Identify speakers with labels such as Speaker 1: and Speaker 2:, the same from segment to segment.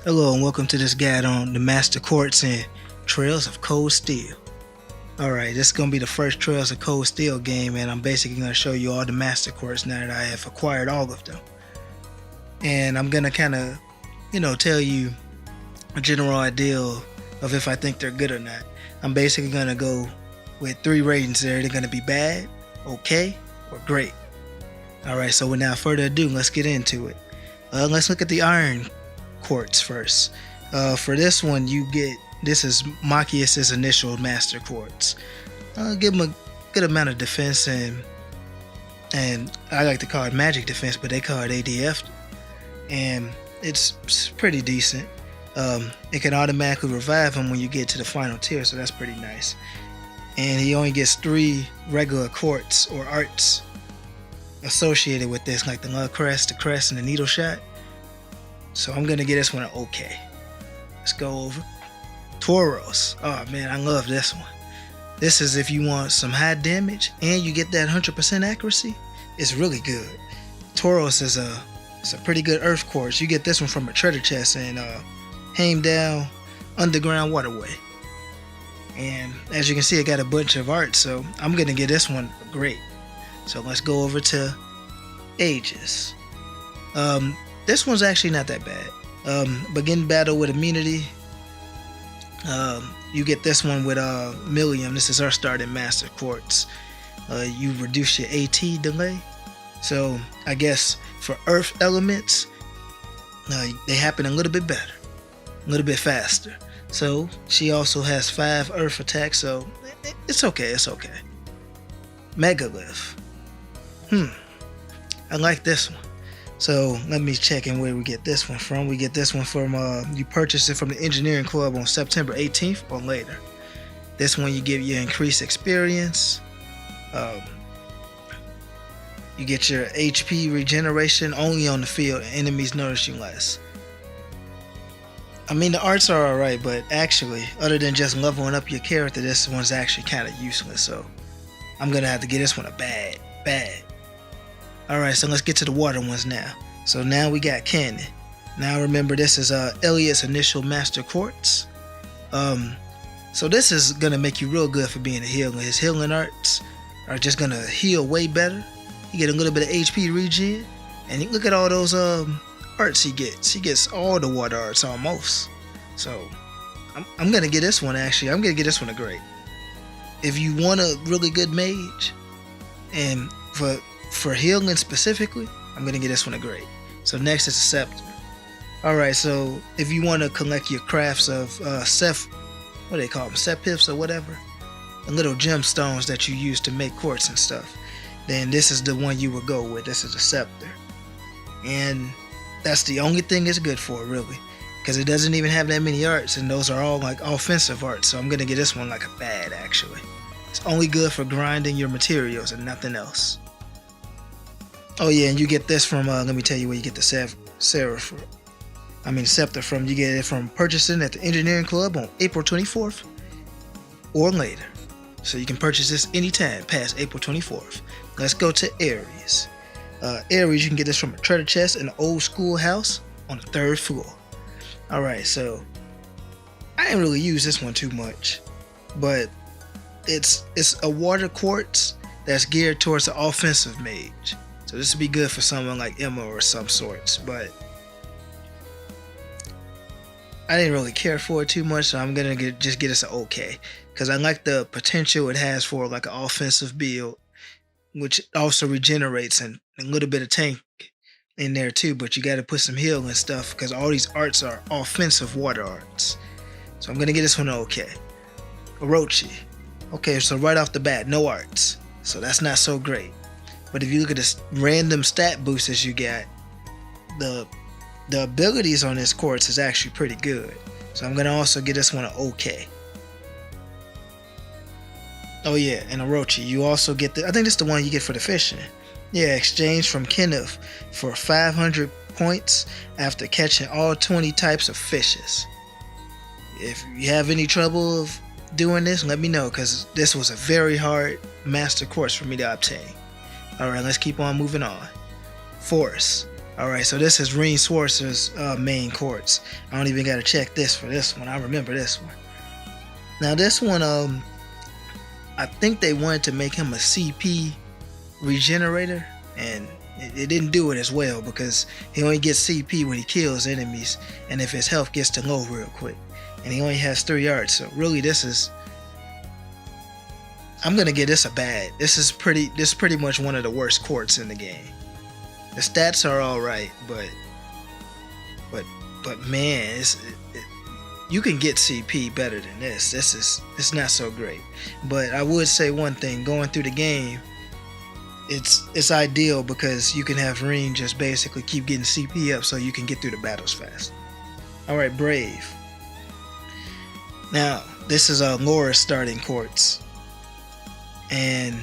Speaker 1: Hello and welcome to this guide on the Master Quartz and Trails of Cold Steel. Alright, this is going to be the first Trails of Cold Steel game, and I'm basically going to show you all the Master Quartz now that I have acquired all of them. And I'm going to kind of, tell you a general idea of if I think they're good or not. I'm basically going to go with 3 ratings there. They're going to be bad, okay, or great. Alright, so without further ado, let's get into it. Let's look at the Iron Quartz first. For this one, this is Magius's initial Master Quartz. Give him a good amount of defense, and I like to call it magic defense, but they call it ADF, and it's pretty decent. It can automatically revive him when you get to the final tier, so that's pretty nice. And he only gets 3 regular quartz or arts associated with this, like the love crest, the crest, and the needle shot. So I'm gonna get this one an okay. Let's go over Thors. Oh man, I love this one. This is if you want some high damage and you get that 100% accuracy. It's really good. Tauros is it's a pretty good earth quartz. You get this one from a treasure chest in Heimdall underground waterway. And as you can see, it got a bunch of art, so I'm gonna get this one great. So let's go over to Aegis. This one's actually not that bad. Begin battle with immunity. You get this one with Vermillion. This is our starting Master Quartz. You reduce your AT delay. So I guess for earth elements, they happen a little bit better, a little bit faster. So she also has 5 earth attacks, so it's okay, it's okay. Megalith. I like this one. So let me check in where we get this one from. We get this one from, you purchase it from the Engineering Club on September 18th or later. This one you get your increased experience. You get your HP regeneration only on the field, and enemies notice you less. I mean, the arts are alright, but actually, other than just leveling up your character, this one's actually kind of useless. So I'm gonna have to get this one a bad. Alright, so let's get to the water ones now. So now we got Canon. Now remember, this is Elliot's initial Master Quartz. So this is gonna make you real good for being a healer. His healing arts are just gonna heal way better. You get a little bit of HP regen, and look at all those arts he gets. He gets all the water arts almost. So I'm gonna get this one actually. I'm gonna get this one a great. If you want a really good mage, and for healing specifically, I'm gonna get this one a great. So next is a Scepter. Alright, so if you want to collect your crafts of what do they call them, Sepifs or whatever, the little gemstones that you use to make quartz and stuff, then this is the one you would go with. This is a Scepter, and that's the only thing it's good for, really, because it doesn't even have that many arts, and those are all like offensive arts. So I'm gonna get this one like a bad actually. It's only good for grinding your materials and nothing else. Oh yeah, and you get this from, let me tell you where you get the Scepter from. You get it from purchasing at the Engineering Club on April 24th or later. So you can purchase this anytime past April 24th. Let's go to Aries. Aries, you can get this from a treasure chest in an old school house on the 3rd floor. Alright, so I didn't really use this one too much, but it's a water quartz that's geared towards the offensive mage. So this would be good for someone like Emma or some sorts, but I didn't really care for it too much, so I'm gonna just get us an okay, because I like the potential it has for like an offensive build, which also regenerates, and a little bit of tank in there too. But you got to put some heal and stuff, because all these arts are offensive water arts. So I'm gonna get this one an okay. Orochi. Okay, so right off the bat, no arts, so that's not so great. But if you look at the random stat boosters you got, the abilities on this quartz is actually pretty good. So I'm gonna also get this one an okay. Oh yeah, and Orochi, you also get I think this is the one you get for the fishing. Yeah, exchange from Canon for 500 points after catching all 20 types of fishes. If you have any trouble of doing this, let me know, because this was a very hard Master Quartz for me to obtain. Alright, let's keep on moving on. Force. Alright, so this is Reen Swartz's main quartz. I don't even gotta check this for this one. I remember this one. Now this one, I think they wanted to make him a CP regenerator, and it didn't do it as well because he only gets CP when he kills enemies and if his health gets to low real quick. And he only has 3 arts, so really I'm gonna give this a bad. This is pretty much one of the worst quartz in the game. The stats are alright, but man, you can get CP better than this. It's not so great. But I would say one thing, going through the game, it's ideal because you can have Reen just basically keep getting CP up so you can get through the battles fast. Alright, Brave. Now, this is Laura's starting quartz. And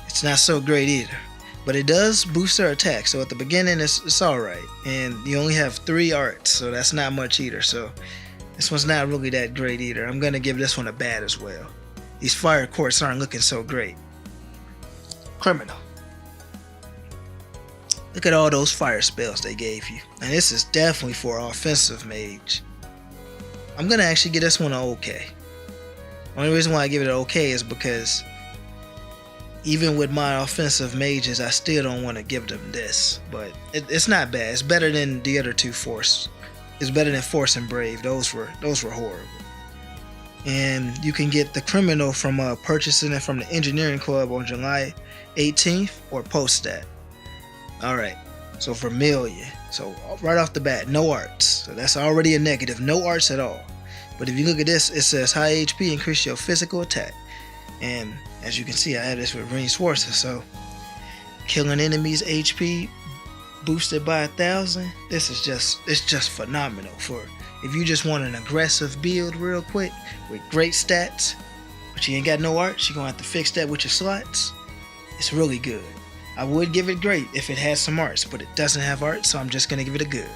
Speaker 1: it's not so great either. But it does boost her attack, so at the beginning it's alright. And you only have 3 arts, so that's not much either. So this one's not really that great either. I'm gonna give this one a bad as well. These fire quartz aren't looking so great. Criminal. Look at all those fire spells they gave you. And this is definitely for offensive mage. I'm gonna actually give this one an okay. Only reason why I give it an okay is because even with my offensive mages, I still don't want to give them this. But it's not bad. It's better than the other 2 Force. It's better than Force and Brave. Those were horrible. And you can get the Criminal from purchasing it from the Engineering Club on July 18th or post that. Alright, so Vermillion. So right off the bat, no arts. So that's already a negative. No arts at all. But if you look at this, it says high HP, increase your physical attack. And as you can see, I have this with Reen Swartz, so killing enemies HP boosted by 1,000. This is just phenomenal for if you just want an aggressive build real quick with great stats, but you ain't got no arts. You're gonna have to fix that with your slots. It's really good. I would give it great if it had some arts, but it doesn't have arts, so I'm just gonna give it a good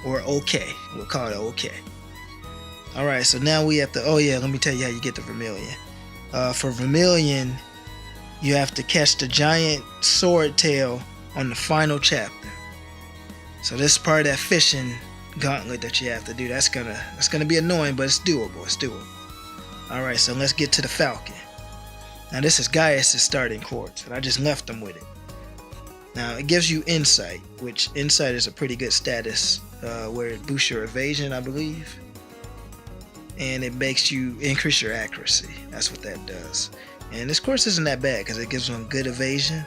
Speaker 1: or okay. We'll call it okay. All right, so now we have to. Oh yeah, let me tell you how you get the Vermillion. For Vermillion, you have to catch the giant sword tail on the final chapter. So this is part of that fishing gauntlet that you have to do. That's gonna be annoying, but it's doable. It's doable. All right, so let's get to the Falcon. Now this is Gaius' starting quartz, and I just left him with it. Now it gives you insight, which insight is a pretty good status where it boosts your evasion, I believe. And it makes you increase your accuracy. That's what that does. And this course isn't that bad because it gives him good evasion,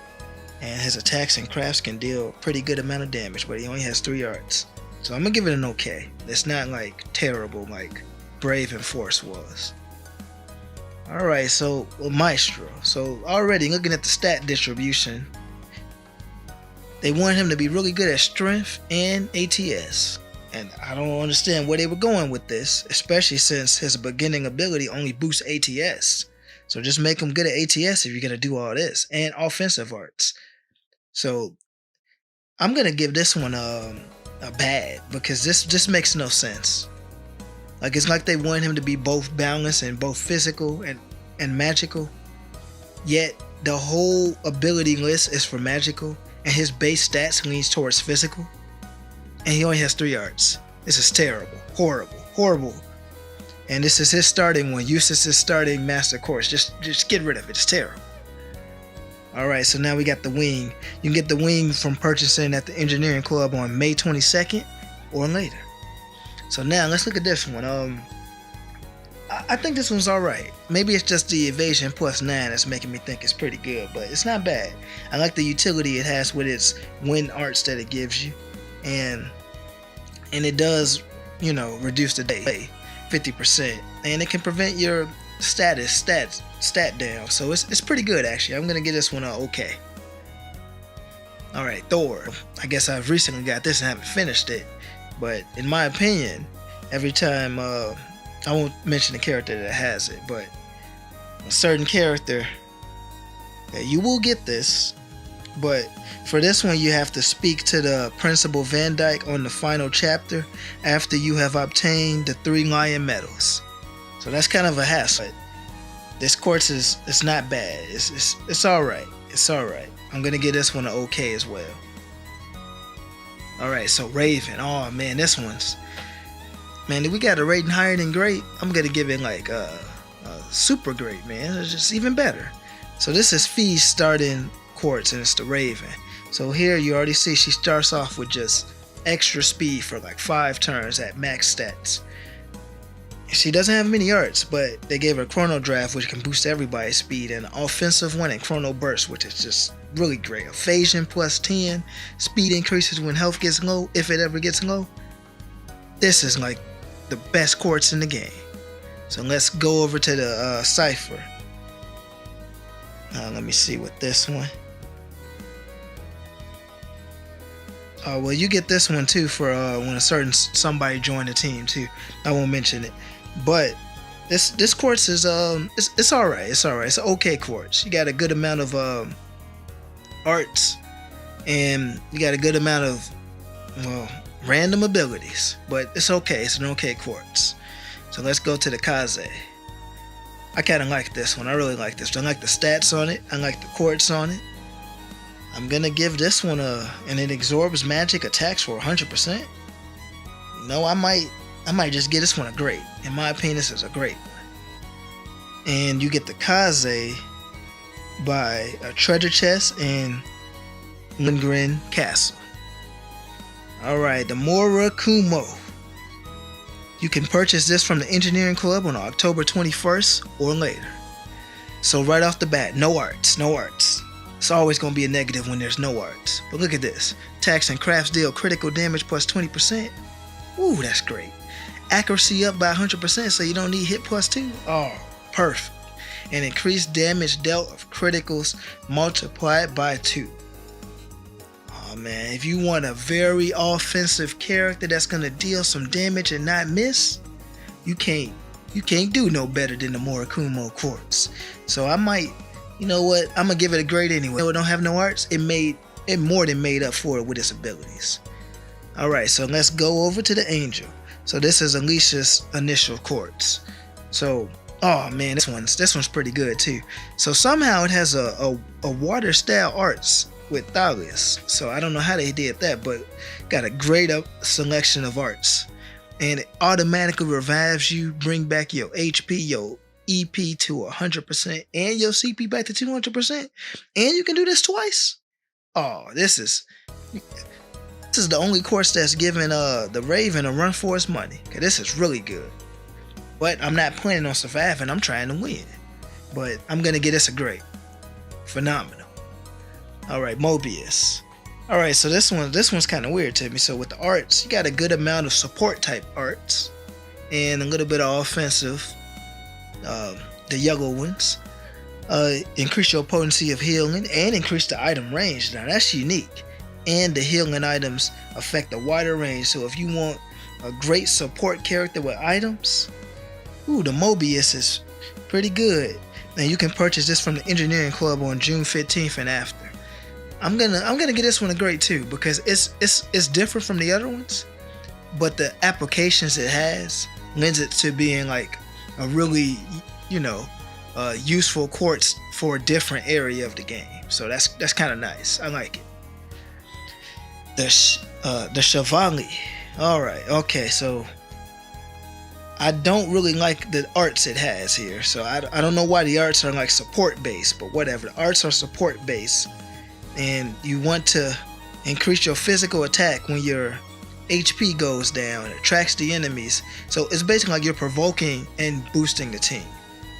Speaker 1: and his attacks and crafts can deal a pretty good amount of damage, but he only has 3 arts. So I'm gonna give it an okay. It's not like terrible like Brave and Force was. Alright, so Mistral. So already looking at the stat distribution, they want him to be really good at strength and ATS. And I don't understand where they were going with this, especially since his beginning ability only boosts ATS. So just make him good at ATS if you're going to do all this. And offensive arts. So I'm going to give this one a bad, because this makes no sense. Like, it's like they want him to be both balanced and both physical and magical. Yet the whole ability list is for magical, and his base stats leans towards physical. And he only has 3 arts. This is terrible. Horrible. And this is his starting one. Uses his starting Master Quartz. Just get rid of it. It's terrible. Alright, so now we got the wing. You can get the wing from purchasing at the Engineering Club on May 22nd or later. So now let's look at this one. I think this one's alright. Maybe it's just the evasion plus 9 that's making me think it's pretty good, but it's not bad. I like the utility it has with its wind arts that it gives you. And it does, reduce the day 50%, and it can prevent your stat down. So it's pretty good actually. I'm gonna give this one a okay. All right, Thors. I guess I've recently got this and haven't finished it, but in my opinion, every time I won't mention the character that has it, but a certain character, you will get this. But for this one, you have to speak to the Principal Van Dyke on the final chapter after you have obtained the 3 lion medals. So that's kind of a hassle. This quartz it's not bad. It's alright. It's alright. I'm gonna give this one an okay as well. Alright, so Raven. Oh man, this one's... Man, we got a rating higher than great. I'm gonna give it like super great, man. It's just even better. So this is Fee's starting quartz, and it's the Raven. So here you already see she starts off with just extra speed for like 5 turns at max stats. She doesn't have many arts, but they gave her Chrono Draft, which can boost everybody's speed, and an offensive one, and Chrono Burst, which is just really great. Evasion plus 10, speed increases when health gets low, if it ever gets low. This is like the best quartz in the game. So let's go over to the Cypher. Let me see what this one. Well, you get this one too for when a certain somebody join the team too. I won't mention it, but this quartz is it's all right. It's all right. It's an okay quartz. You got a good amount of arts, and you got a good amount of random abilities. But it's okay. It's an okay quartz. So let's go to the Katze. I kind of like this one. I really like this. I like the stats on it. I like the quartz on it. I'm gonna give this one and it absorbs magic attacks for 100%. No, I might just give this one a great. In my opinion, this is a great one. And you get the Katze by a treasure chest and Lindgren Castle. Alright, the Murakumo. You can purchase this from the Engineering Club on October 21st or later. So right off the bat, no arts, no arts. It's always going to be a negative when there's no arts. But look at this. Attacks and crafts deal critical damage plus 20%. Ooh, that's great. Accuracy up by 100%, so you don't need hit plus 2. Oh, perfect. And increased damage dealt of criticals multiplied by 2. Oh man, if you want a very offensive character that's going to deal some damage and not miss, you can't do no better than the Murakumo Quartz. So I might... You know what? I'm gonna give it a grade anyway. It don't have no arts. It more than made up for it with its abilities. Alright, so let's go over to the Angel. So this is Alicia's initial quartz. So, oh man, this one's pretty good too. So somehow it has a water style arts with Thors. So I don't know how they did that, but got a great selection of arts. And it automatically revives you, bring back your HP, your EP to 100%, and your CP back to 200%, and you can do this twice. Oh, this is the only course that's giving the Raven a run for its money. Cause this is really good. But I'm not planning on surviving. I'm trying to win. But I'm gonna get this a grade. Phenomenal. All right, Moebius. All right, so this one's kind of weird to me. So with the arts, you got a good amount of support type arts, and a little bit of offensive. The yellow ones increase your potency of healing and increase the item range. Now that's unique, and the healing items affect a wider range. So if you want a great support character with items, ooh, the Moebius is pretty good. And you can purchase this from the Engineering Club on June 15th and after. I'm gonna get this one a grade too, because it's different from the other ones, but the applications it has lends it to being like a really, useful quartz for a different area of the game. So that's kind of nice. I like it. The Chevalier. All right. Okay. So I don't really like the arts it has here. So I don't know why the arts are like support based, but whatever. The arts are support based, and you want to increase your physical attack when your HP goes down. It attracts the enemies. So it's basically like you're provoking and boosting the team.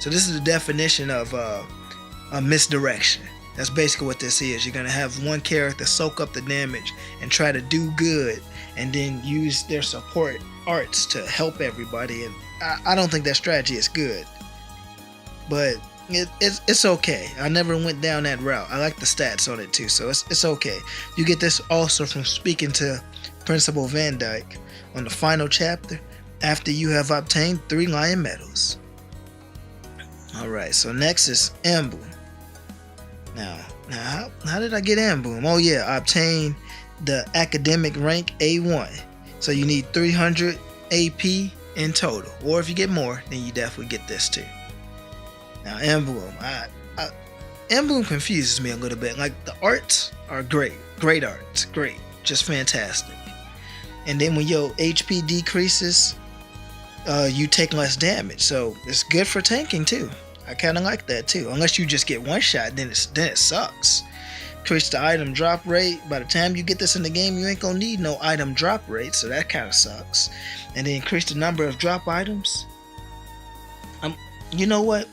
Speaker 1: So this is the definition of a misdirection. That's basically what this is. You're going to have one character soak up the damage and try to do good, and then use their support arts to help everybody. And I don't think that strategy is good. But it's okay. I never went down that route. I like the stats on it too, so it's okay. You get this also from speaking to Principal Van Dyke on the final chapter after you have obtained 3 lion medals. Alright, so next is Emblem. Now how did I get Emblem? Oh yeah, I obtained the academic rank A1. So you need 300 AP in total. Or if you get more, then you definitely get this too. Now Emblem, Emblem confuses me a little bit. Like the arts are great arts, great, just fantastic. and then when your HP decreases, you take less damage. So it's good for tanking too. I kind of like that too. Unless you just get one shot, then it sucks. Increase the item drop rate. By the time you get this in the game, you ain't gonna need no item drop rate, so that kind of sucks. And then increase the number of drop items. You know what?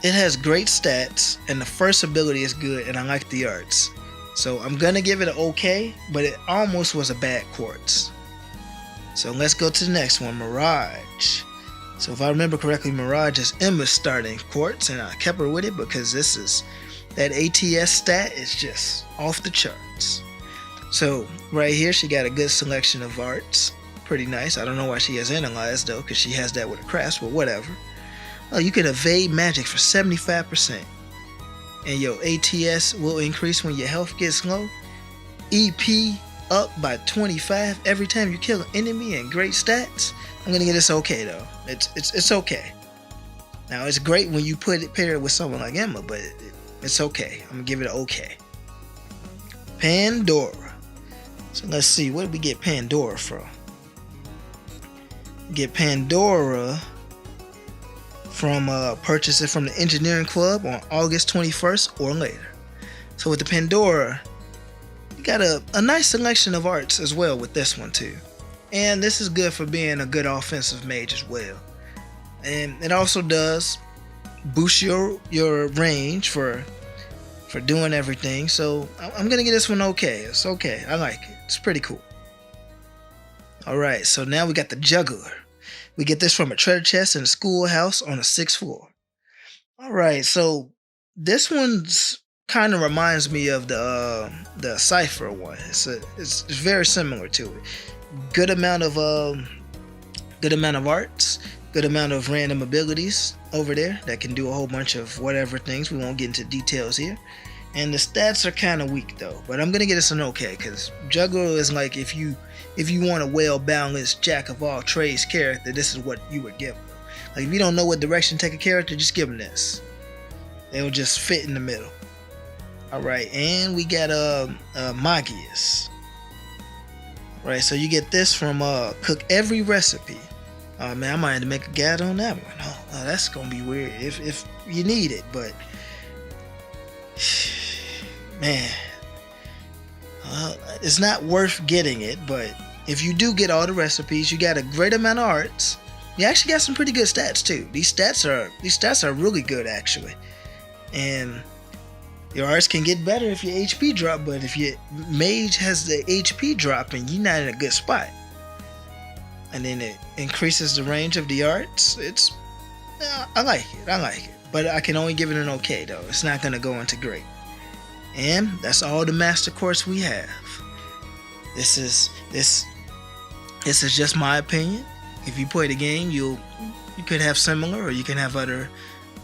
Speaker 1: It has great stats, and the first ability is good, and I like the arts. So I'm gonna give it an okay, but it almost was a bad quartz. So let's go to the next one, Mirage. So if I remember correctly, Mirage is Emma's starting quartz, and I kept her with it because that ATS stat is just off the charts. So right here, she got a good selection of arts. Pretty nice. I don't know why she has analyzed though, because she has that with her crafts, but whatever. You can evade magic for 75%. And your ATS will increase when your health gets low. EP up by 25 every time you kill an enemy, and great stats. I'm gonna get this okay though. It's okay. Now it's great when you pair it with someone like Emma, but it's okay. I'm gonna give it an okay. Pandora. So let's see, where did we get Pandora from? Get Pandora from purchase it from the Engineering Club on August 21st or later. So with the Pandora, you got a nice selection of arts as well with this one too. And this is good for being a good offensive mage as well. And it also does boost your range for doing everything. So I'm gonna give this one okay. It's okay. I like it. It's pretty cool. Alright, so now we got the Juggler. We get this from a treasure chest in a schoolhouse on the 6th floor. Alright, so this one's kind of reminds me of the Cypher one. It's very similar to it. Good amount of arts, good amount of random abilities over there that can do a whole bunch of whatever things. We won't get into details here. And the stats are kind of weak though, but I'm gonna get this an okay, because Juggler is like if you want a well-balanced jack of all trades character, this is what you would give them. Like if you don't know what direction to take a character, just give them this. They'll just fit in the middle. Alright, and we got Magius. Right, so you get this from Cook Every Recipe. Man, I might have to make a guide on that one. Oh, that's gonna be weird if you need it, but man, it's not worth getting it. But if you do get all the recipes, you got a great amount of arts. You actually got some pretty good stats too. These stats are really good actually, and your arts can get better if your HP drop. But if your mage has the HP drop, and you're not in a good spot, and then it increases the range of the arts, I like it. But I can only give it an okay though. It's not gonna go into great. And that's all the Master Quartz we have. This is just my opinion. If you play the game, you could have similar, or you can have other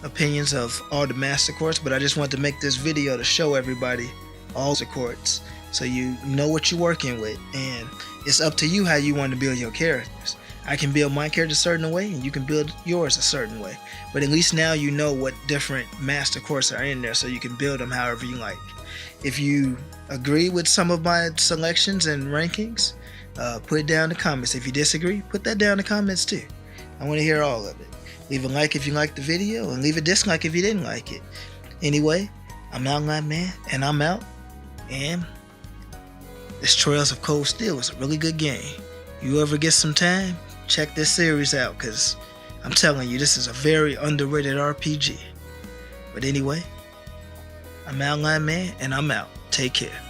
Speaker 1: opinions of all the Master Quartz. But I just want to make this video to show everybody all the quartz, so you know what you're working with, and it's up to you how you want to build your characters. I can build my character a certain way, and you can build yours a certain way. But at least now you know what different Master Quartz are in there, so you can build them however you like. If you agree with some of my selections and rankings, put it down in the comments. If you disagree, put that down in the comments too. I want to hear all of it. Leave a like if you liked the video, and leave a dislike if you didn't like it. Anyway, I'm Outline Man, and I'm out. And this Trails of Cold Steel is a really good game. You ever get some time, check this series out, because I'm telling you, this is a very underrated RPG. But anyway, I'm Outline Man, and I'm out. Take care.